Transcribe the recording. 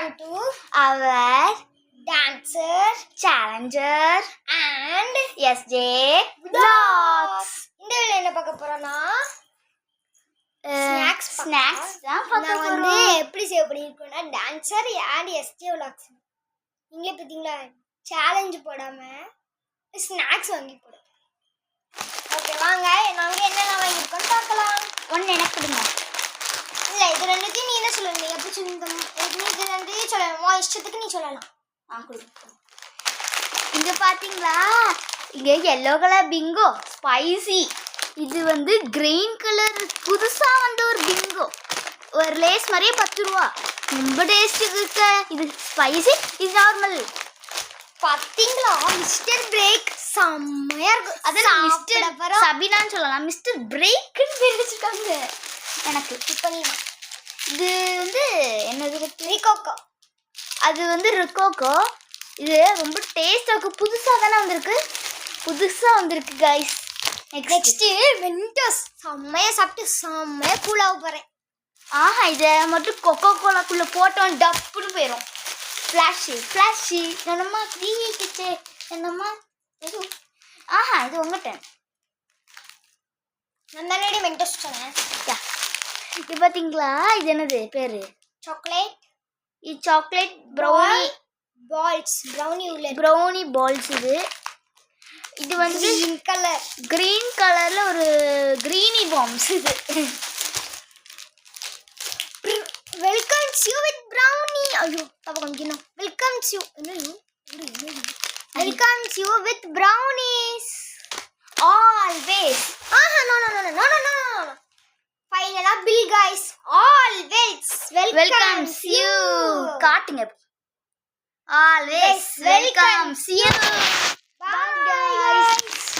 welcome to our dancer, challenger and SJ vlogs. இந்த வீடியோல என்ன பார்க்க போறோம்னா ஸ்நாக்ஸ் தான் பார்க்க போறோம். நான் எப்படி சேவ் பண்ணிருக்கேன்னா டான்சர் and SJ vlogs. நீங்க பாத்தீங்களா சேலஞ்ச் போடாம ஸ்நாக்ஸ் வாங்கி போடு. ஓகே வாங்க நாங்க என்னென்ன வாங்கி இருக்கோம் பார்க்கலாம். ஒன்னு எனக்கு கொடுங்க. இல்ல இது ரெண்டுத்தையும் நீ என்ன சொல்லுங்க எப்படி சொல்லுங்க இது ரெண்டையும் சொல்லலாம் இஷ்டத்துக்கு நீ சொல்லலாம். இங்க பாத்தீங்களா இங்க yellow கலர் பிங்கோ ஸ்பைசி. இது வந்து கிரீன் கலர் புதுசா வந்த ஒரு பிங்கோ ஒரு லேஸ் மாதிரியே 10 ரூபா ரொம்ப டேஸ்ட் இருக்கு. இது ஸ்பைசி இது நார்மல். பாத்தீங்களா மிஸ்டர் பிரேக் செம்மையா இருக்கு. அதான் மிஸ்டர் சபினான்னு சொல்லலாம். மிஸ்டர் பிரேக்னு பேர் வச்சிருக்காங்க எனக்கு. இப்போ நீ இது வந்து என்னது ரிகோக்கோ. அது வந்து ரிகோக்கோ. இது ரொம்ப டேஸ்டாக இருக்குது. புதுசாக தானே வந்திருக்கு கைஸ். நெக்ஸ்ட்டு வெண்டோஸ் செம்மையாக சாப்பிட்டு செம்மையாக கூலாக போகிறேன். ஆஹா இதை மட்டும் கொக்கோ கோலாக்குள்ளே போட்டோம் டப்புன்னு போயிடும். ஃப்ளாஷி என்னம்மா கிச்சு என்னம்மா எதுவும் ஆஹா இது உங்கள்கிட்ட நான் தானே வெண்டோஸ் சொன்னேன். இது பார்த்தீங்களா இது என்னது பேர் சாக்லேட். இது சாக்லேட் ப்ரௌனி பால்ஸ். இது வந்து கிரீன் கலர்ல ஒரு கிரீனி பாம்ஸ். இது வெல்கம்ஸ் யூ வித் ப்ரௌனி. ஐயோ பாப்பா கொஞ்சம் welcomes you with brownies always. ஆஹா நோ ஃபைனலா bill guys always welcomes you காட்டுங்க. Always welcomes you.